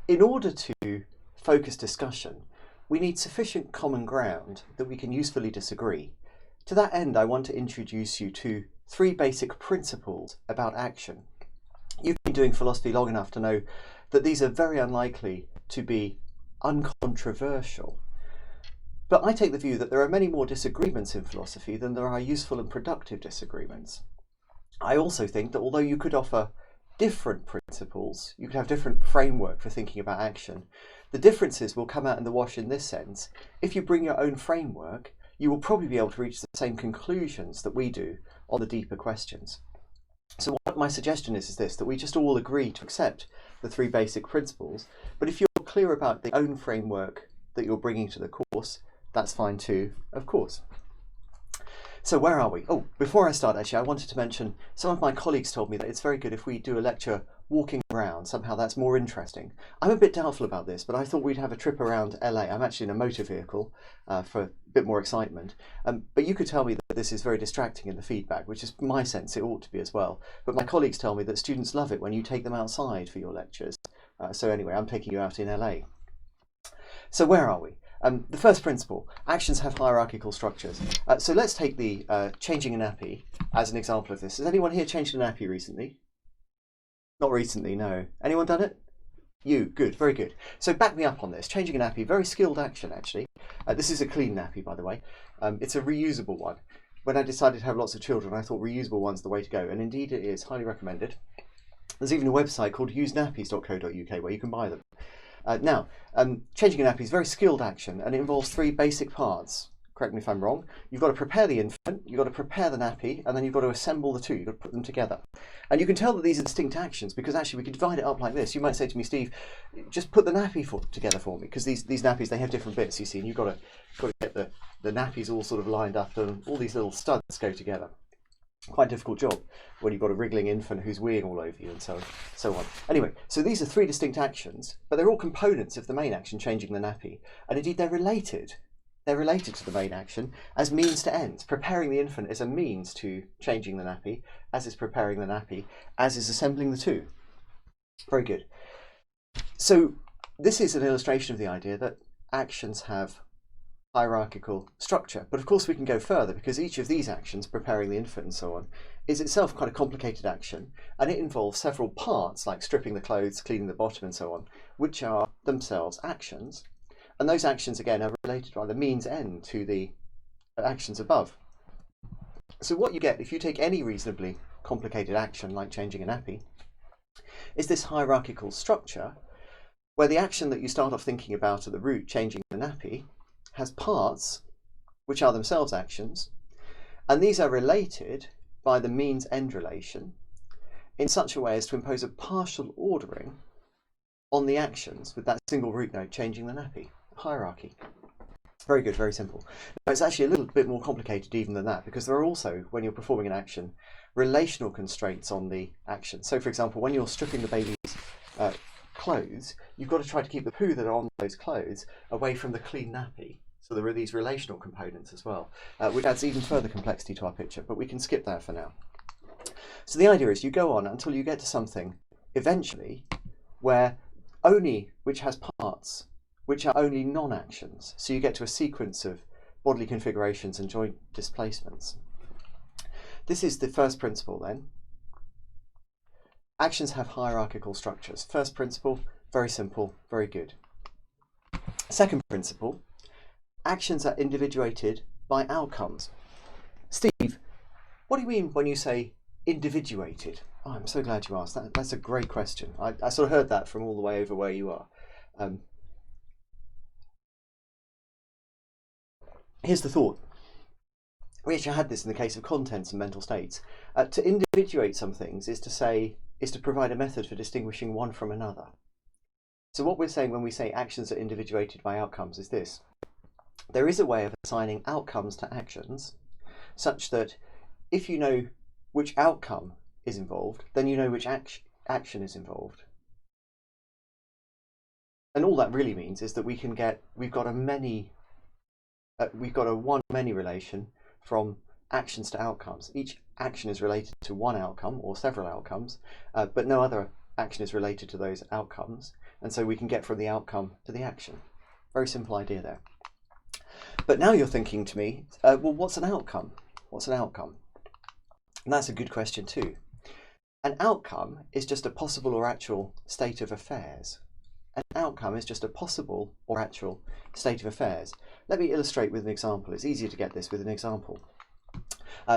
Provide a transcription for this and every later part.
in order to focus discussion, we need sufficient common ground that we can usefully disagree. To that end, I want to introduce you to 3 basic principles about action. You've been doing philosophy long enough to know that these are very unlikely to be uncontroversial. But I take the view that there are many more disagreements in philosophy than there are useful and productive disagreements. I also think that although you could offer different principles, you could have different framework for thinking about action, the differences will come out in the wash in this sense. If you bring your own framework, you will probably be able to reach the same conclusions that we do on the deeper questions. So what my suggestion is this, that we just all agree to accept the 3 basic principles, but if you're clear about the own framework that you're bringing to the course, that's fine too, of course. So where are we? Oh, before I start, actually, I wanted to mention some of my colleagues told me that it's very good if we do a lecture walking around. Somehow that's more interesting. I'm a bit doubtful about this, but I thought we'd have a trip around LA. I'm actually in a motor vehicle for a bit more excitement. But you could tell me that this is very distracting in the feedback, which is my sense it ought to be as well. But my colleagues tell me that students love it when you take them outside for your lectures. So anyway, I'm taking you out in LA. So where are we? The first principle, actions have hierarchical structures. So let's take the changing a nappy as an example of this. Has anyone here changed a nappy recently? Not recently, no. Anyone done it? You, good, very good. So back me up on this. Changing a nappy, very skilled action actually. This is a clean nappy, by the way. It's a reusable one. When I decided to have lots of children, I thought reusable one's the way to go, and indeed it is, highly recommended. There's even a website called usenappies.co.uk where you can buy them. Now, changing a nappy is a very skilled action, and it involves 3 basic parts. Correct me if I'm wrong. You've got to prepare the infant, you've got to prepare the nappy, and then you've got to assemble the 2. You've got to put them together. And you can tell that these are distinct actions because actually we could divide it up like this. You might say to me, Steve, just put the nappy together for me, because these nappies, they have different bits, you see, and you've got to get the nappies all sort of lined up, and all these little studs go together. Quite a difficult job when you've got a wriggling infant who's weeing all over you and so on. Anyway, so these are 3 distinct actions, but they're all components of the main action, changing the nappy. And indeed they're related. They're related to the main action as means to ends. Preparing the infant is a means to changing the nappy, as is preparing the nappy, as is assembling the 2. Very good. So this is an illustration of the idea that actions have hierarchical structure, but of course we can go further because each of these actions, preparing the infant and so on, is itself quite a complicated action, and it involves several parts like stripping the clothes, cleaning the bottom and so on, which are themselves actions, and those actions again are related by the means end to the actions above. So what you get if you take any reasonably complicated action like changing a nappy is this hierarchical structure where the action that you start off thinking about at the root, changing the nappy, has parts which are themselves actions, and these are related by the means-end relation in such a way as to impose a partial ordering on the actions with that single root node changing the nappy. Hierarchy. Very good, very simple. Now, it's actually a little bit more complicated even than that, because there are also, when you're performing an action, relational constraints on the action. So for example, when you're stripping the baby's clothes, you've got to try to keep the poo that are on those clothes away from the clean nappy. So there are these relational components as well, which adds even further complexity to our picture, but we can skip that for now. So the idea is you go on until you get to something, eventually, which has parts, which are only non-actions. So you get to a sequence of bodily configurations and joint displacements. This is the first principle then. Actions have hierarchical structures. First principle, very simple, very good. Second principle, actions are individuated by outcomes. Steve, what do you mean when you say individuated? Oh, I'm so glad you asked that. That's a great question. I sort of heard that from all the way over where you are. Here's the thought. We actually had this in the case of contents and mental states. To individuate some things is to provide a method for distinguishing one from another. So what we're saying when we say actions are individuated by outcomes is this. There is a way of assigning outcomes to actions such that if you know which outcome is involved, then you know which action is involved. And all that really means is that we've got a one-many relation from actions to outcomes. Each action is related to one outcome or several outcomes, but no other action is related to those outcomes, and so we can get from the outcome to the action. Very simple idea there. But now you're thinking to me, well, what's an outcome? What's an outcome? And that's a good question too. An outcome is just a possible or actual state of affairs. An outcome is just a possible or actual state of affairs. Let me illustrate with an example. It's easier to get this with an example.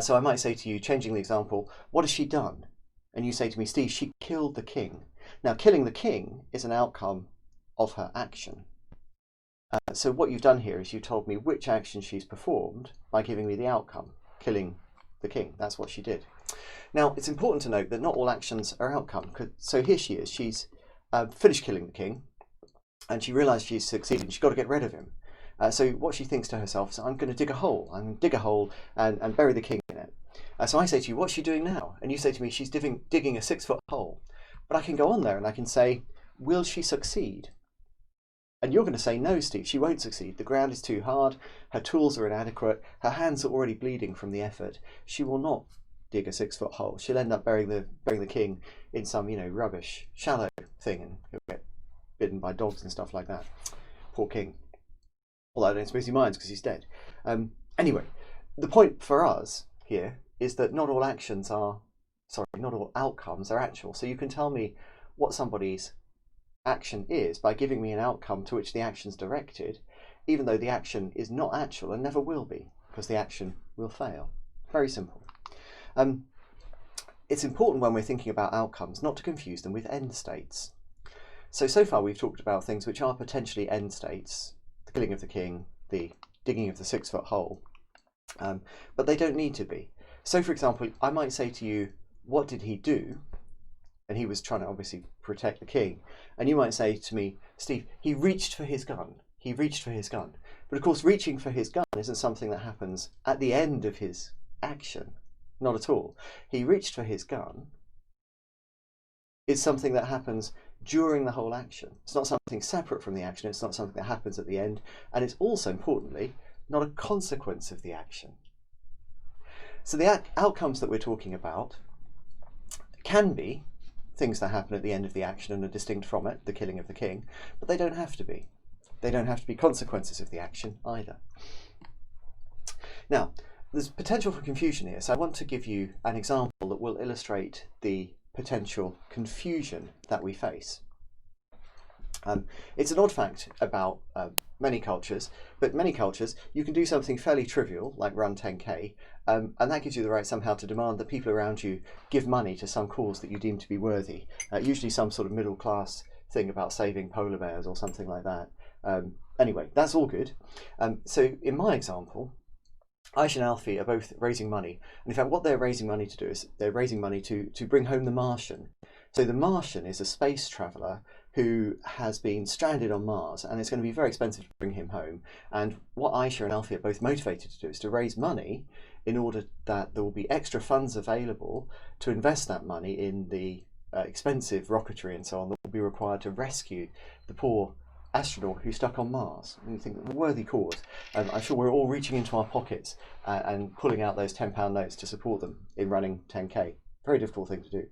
So I might say to you, changing the example, what has she done? And you say to me, Steve, she killed the king. Now, killing the king is an outcome of her action. So what you've done here is you told me which action she's performed by giving me the outcome, killing the king. That's what she did. Now, it's important to note that not all actions are outcome. So here she is. She's finished killing the king, and she realised she's succeeded. She's got to get rid of him. So what she thinks to herself is, I'm going to dig a hole. I'm going to dig a hole and bury the king in it. So I say to you, what's she doing now? And you say to me, she's digging a 6-foot hole. But I can go on there and I can say, will she succeed? And you're going to say, no, Steve, she won't succeed. The ground is too hard. Her tools are inadequate. Her hands are already bleeding from the effort. She will not dig a 6-foot hole. She'll end up burying the king in some, rubbish, shallow thing, and he'll get bitten by dogs and stuff like that. Poor king. Although I don't suppose he minds because he's dead. Anyway, the point for us here is that not all outcomes are actual. So you can tell me what somebody's action is by giving me an outcome to which the action's directed, even though the action is not actual and never will be, because the action will fail. Very simple. It's important when we're thinking about outcomes not to confuse them with end states. So far we've talked about things which are potentially end states, the killing of the king, the digging of the 6-foot hole, but they don't need to be. So for example, I might say to you, what did he do? And he was trying to obviously protect the king. And you might say to me, Steve, he reached for his gun. He reached for his gun. But of course, reaching for his gun isn't something that happens at the end of his action. Not at all. He reached for his gun. It's something that happens during the whole action. It's not something separate from the action. It's not something that happens at the end. And it's also, importantly, not a consequence of the action. So the outcomes that we're talking about can be things that happen at the end of the action and are distinct from it, the killing of the king, but they don't have to be. They don't have to be consequences of the action either. Now, there's potential for confusion here, so I want to give you an example that will illustrate the potential confusion that we face. It's an odd fact about many cultures, but many cultures you can do something fairly trivial like run 10k, and that gives you the right somehow to demand that people around you give money to some cause that you deem to be worthy, usually some sort of middle class thing about saving polar bears or something like that. Anyway, that's all good. So in my example, Aisha and Alfie are both raising money, and in fact what they're raising money to do is they're raising money to bring home the Martian. So the Martian is a space traveller who has been stranded on Mars, and it's going to be very expensive to bring him home. And what Aisha and Alfie are both motivated to do is to raise money in order that there will be extra funds available to invest that money in the expensive rocketry and so on that will be required to rescue the poor astronaut who's stuck on Mars. And you think, a worthy cause. I'm sure we're all reaching into our pockets and pulling out those £10 notes to support them in running 10k. Very difficult thing to do.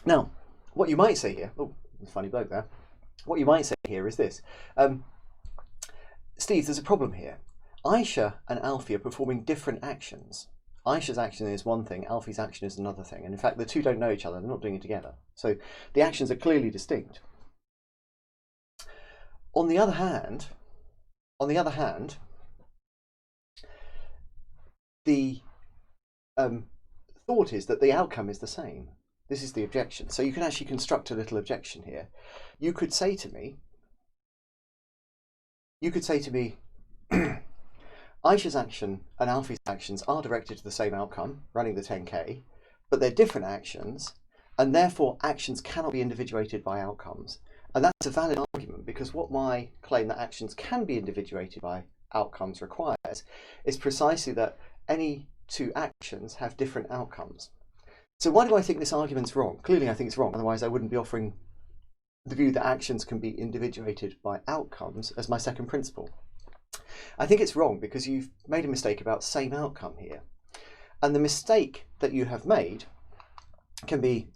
Now, what you might say here, oh, funny bloke there. What you might say here is this. Steve, there's a problem here. Aisha and Alfie are performing different actions. Aisha's action is one thing, Alfie's action is another thing. And in fact, the two don't know each other. They're not doing it together. So the actions are clearly distinct. On the other hand, the thought is that the outcome is the same. This is the objection. So you can actually construct a little objection here. You could say to me, Aisha's action and Alfie's actions are directed to the same outcome, running the 10k, but they're different actions, and therefore actions cannot be individuated by outcomes. And that's a valid argument, because what my claim that actions can be individuated by outcomes requires is precisely that any two actions have different outcomes. So why do I think this argument's wrong? Clearly I think it's wrong, otherwise I wouldn't be offering the view that actions can be individuated by outcomes as my second principle. I think it's wrong because you've made a mistake about same outcome here. And the mistake that you have made can be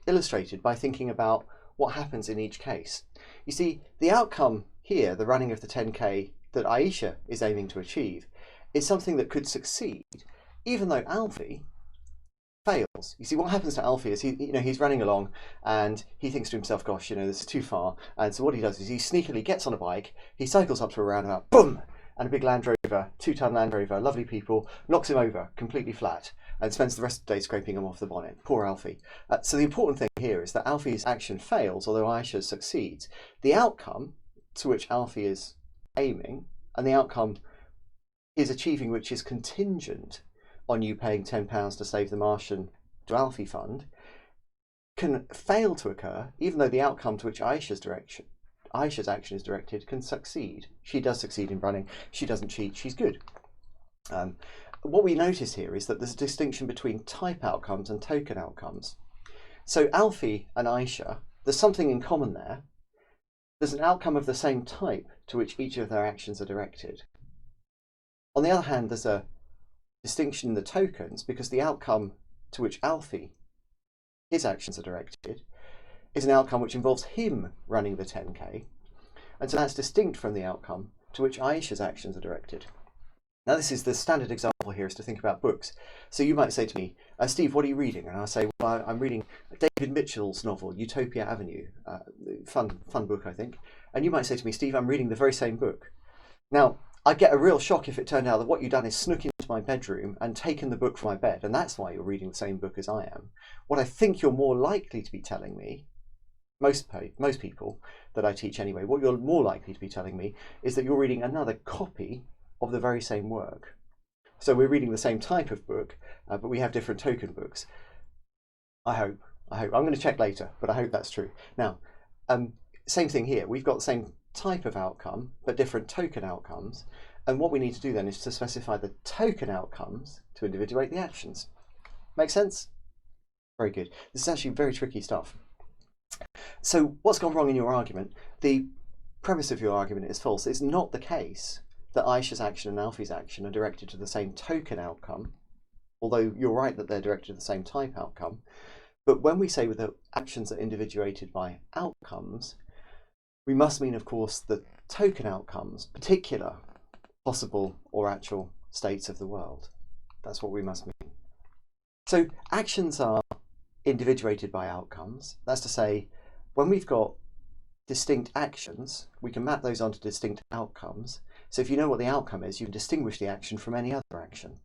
illustrated by thinking about what happens in each case. You see, the outcome here, the running of the 10K that Aisha is aiming to achieve, is something that could succeed, even though Alfie fails. You see, what happens to Alfie is he's running along and he thinks to himself, gosh, this is too far. And so what he does is he sneakily gets on a bike, he cycles up to a roundabout, boom, and a big Land Rover, 2-ton Land Rover, lovely people, knocks him over completely flat and spends the rest of the day scraping him off the bonnet. Poor Alfie. So the important thing here is that Alfie's action fails, although Aisha succeeds. The outcome to which Alfie is aiming, and the outcome is achieving, which is contingent on you paying £10 to save the Martian to Alfie fund, can fail to occur, even though the outcome to which Aisha's action is directed can succeed. She does succeed in running. She doesn't cheat. She's good. What we notice here is that there's a distinction between type outcomes and token outcomes. So Alfie and Aisha, there's something in common there. There's an outcome of the same type to which each of their actions are directed. On the other hand, there's a distinction in the tokens, because the outcome to which Alfie, his actions are directed, is an outcome which involves him running the 10K, and so that's distinct from the outcome to which Aisha's actions are directed. Now, this is the standard example here, is to think about books. So you might say to me, Steve, what are you reading? And I'll say, well, I'm reading David Mitchell's novel, Utopia Avenue. Fun book, I think. And you might say to me, Steve, I'm reading the very same book. Now, I'd get a real shock if it turned out that what you've done is snuck into my bedroom and taken the book from my bed, and that's why you're reading the same book as I am. What I think you're more likely to be telling me, most people that I teach anyway, what you're more likely to be telling me is that you're reading another copy of the very same work. So we're reading the same type of book, but we have different token books. I hope. I'm going to check later, but I hope that's true. Now, same thing here. We've got the same type of outcome, but different token outcomes. And what we need to do then is to specify the token outcomes to individuate the actions. Make sense? Very good. This is actually very tricky stuff. So what's gone wrong in your argument? The premise of your argument is false. It's not the case that Aisha's action and Alfie's action are directed to the same token outcome, although you're right that they're directed to the same type outcome. But when we say that the actions are individuated by outcomes, we must mean, of course, the token outcomes, particular possible or actual states of the world. That's what we must mean. So actions are individuated by outcomes. That's to say, when we've got distinct actions, we can map those onto distinct outcomes. So if you know what the outcome is, you can distinguish the action from any other action.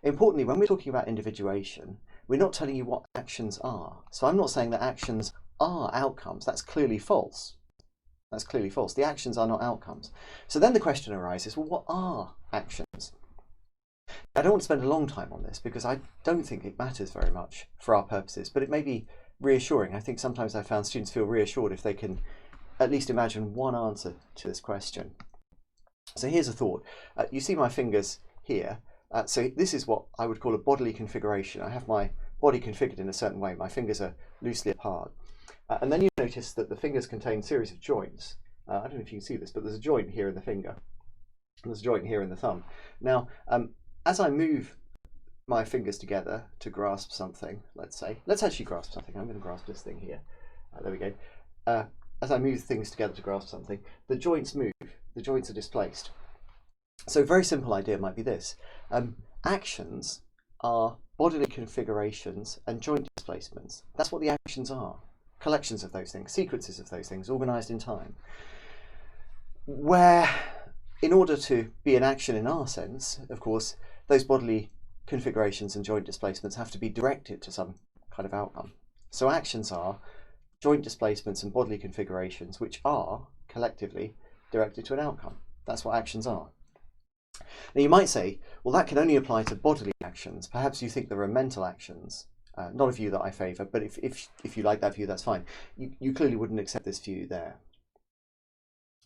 Importantly, when we're talking about individuation, we're not telling you what actions are. So I'm not saying that actions are outcomes. That's clearly false. That's clearly false. The actions are not outcomes. So then the question arises, well, what are actions? I don't want to spend a long time on this because I don't think it matters very much for our purposes, but it may be reassuring. I think sometimes I found students feel reassured if they can at least imagine one answer to this question. So here's a thought. You see my fingers here. So this is what I would call a bodily configuration. I have my body configured in a certain way. My fingers are loosely apart. And then you notice that the fingers contain a series of joints. I don't know if you can see this, but there's a joint here in the finger. And there's a joint here in the thumb. Now, as I move my fingers together to grasp something, let's actually grasp something. I'm going to grasp this thing here. There we go. As I move things together to grasp something, the joints move. The joints are displaced. So a very simple idea might be this. Actions are bodily configurations and joint displacements. That's what the actions are. Collections of those things, sequences of those things, organised in time. Where, in order to be an action in our sense, of course, those bodily configurations and joint displacements have to be directed to some kind of outcome. So actions are joint displacements and bodily configurations which are, collectively, directed to an outcome. That's what actions are. Now you might say, well, that can only apply to bodily actions. Perhaps you think there are mental actions. Not a view that I favour, but if you like that view, that's fine. You clearly wouldn't accept this view there.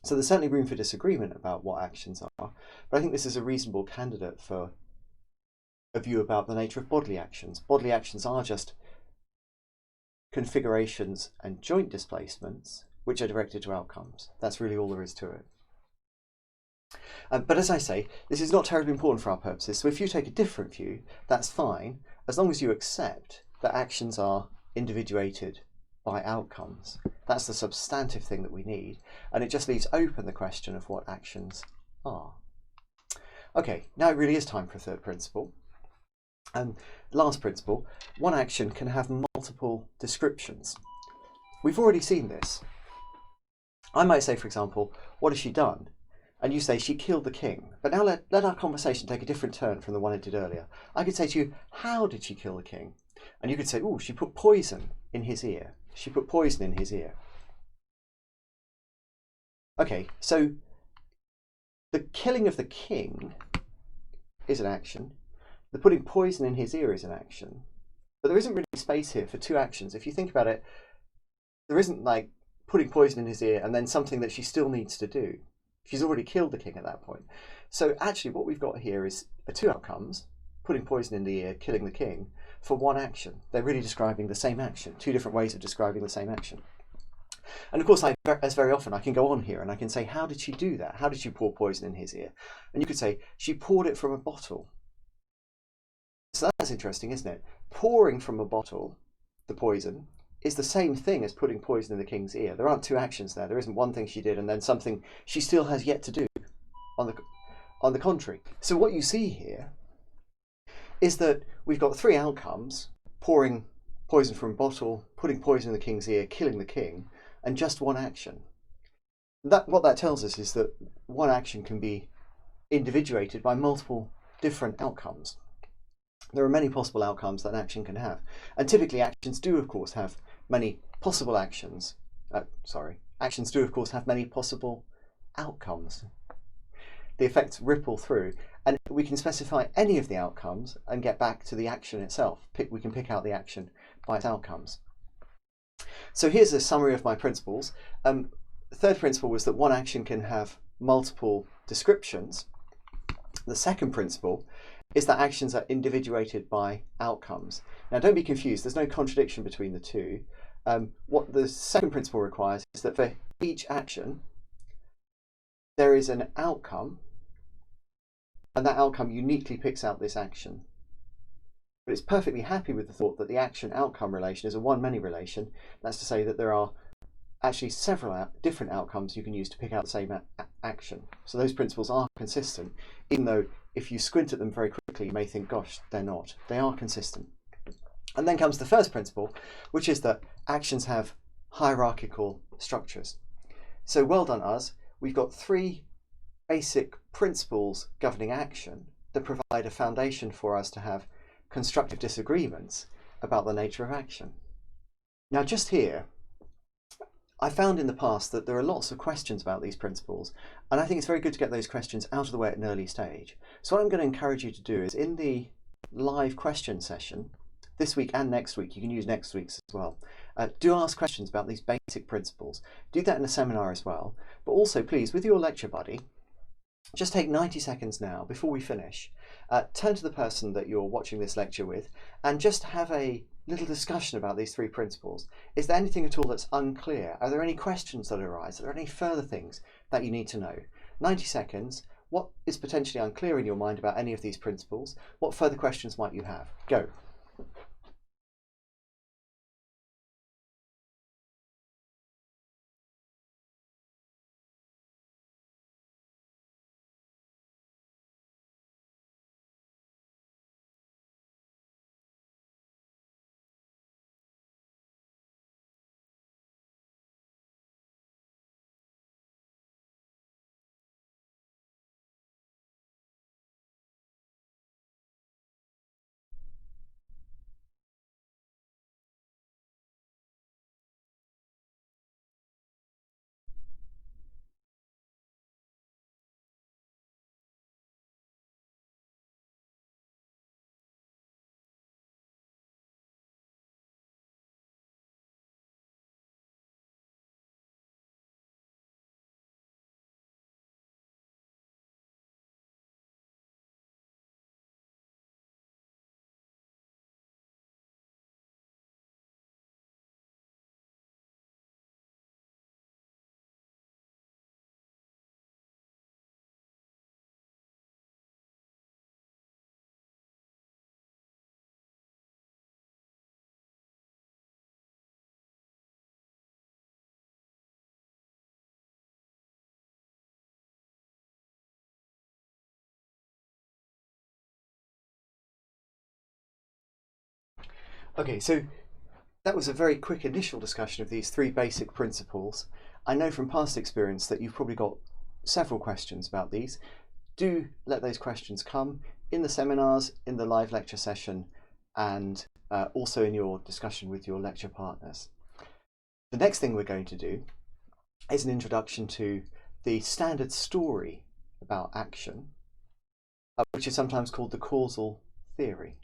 So there's certainly room for disagreement about what actions are, but I think this is a reasonable candidate for a view about the nature of bodily actions. Bodily actions are just configurations and joint displacements which are directed to outcomes. That's really all there is to it. But as I say, this is not terribly important for our purposes, so if you take a different view, that's fine, as long as you accept that actions are individuated by outcomes. That's the substantive thing that we need, and it just leaves open the question of what actions are. Okay, now it really is time for a third principle. Last principle, one action can have multiple descriptions. We've already seen this. I might say, for example, what has she done? And you say, she killed the king. But now let our conversation take a different turn from the one it did earlier. I could say to you, how did she kill the king? And you could say, oh, she put poison in his ear. She put poison in his ear. Okay, so the killing of the king is an action. The putting poison in his ear is an action. But there isn't really space here for two actions. If you think about it, there isn't like putting poison in his ear and then something that she still needs to do. She's already killed the king at that point. So actually what we've got here is two outcomes, putting poison in the ear, killing the king, for one action. They're really describing the same action, two different ways of describing the same action. And of course, as very often, I can go on here and I can say, how did she do that? How did she pour poison in his ear? And you could say, she poured it from a bottle. So that's interesting, isn't it? Pouring from a bottle, the poison, is the same thing as putting poison in the king's ear. There aren't two actions there. There isn't one thing she did and then something she still has yet to do on the contrary. So what you see here is that we've got three outcomes: pouring poison from a bottle, putting poison in the king's ear, killing the king, and just one action. What that tells us is that one action can be individuated by multiple different outcomes. There are many possible outcomes that an action can have. And typically actions do, of course, have many possible actions. Actions do, of course, have many possible outcomes. The effects ripple through, and we can specify any of the outcomes and get back to the action itself. We can pick out the action by its outcomes. So here's a summary of my principles. The third principle was that one action can have multiple descriptions. The second principle is that actions are individuated by outcomes. Now don't be confused, there's no contradiction between the two. What the second principle requires is that for each action there is an outcome, and that outcome uniquely picks out this action. But it's perfectly happy with the thought that the action-outcome relation is a one-many relation. That's to say that there are actually several different outcomes you can use to pick out the same action. So those principles are consistent, even though if you squint at them very quickly, you may think, gosh, they're not. They are consistent. And then comes the first principle, which is that actions have hierarchical structures. So well done us. We've got three basic principles governing action that provide a foundation for us to have constructive disagreements about the nature of action. Now just here, I found in the past that there are lots of questions about these principles, and I think it's very good to get those questions out of the way at an early stage. So what I'm going to encourage you to do is, in the live question session, this week and next week, you can use next week's as well, do ask questions about these basic principles. Do that in a seminar as well, but also please, with your lecture buddy, just take 90 seconds now before we finish, turn to the person that you're watching this lecture with and just have a little discussion about these three principles. Is there anything at all that's unclear? Are there any questions that arise? Are there any further things that you need to know? 90 seconds. What is potentially unclear in your mind about any of these principles? What further questions might you have? Go. Okay, so that was a very quick initial discussion of these three basic principles. I know from past experience that you've probably got several questions about these. Do let those questions come in the seminars, in the live lecture session, and also in your discussion with your lecture partners. The next thing we're going to do is an introduction to the standard story about action, which is sometimes called the causal theory.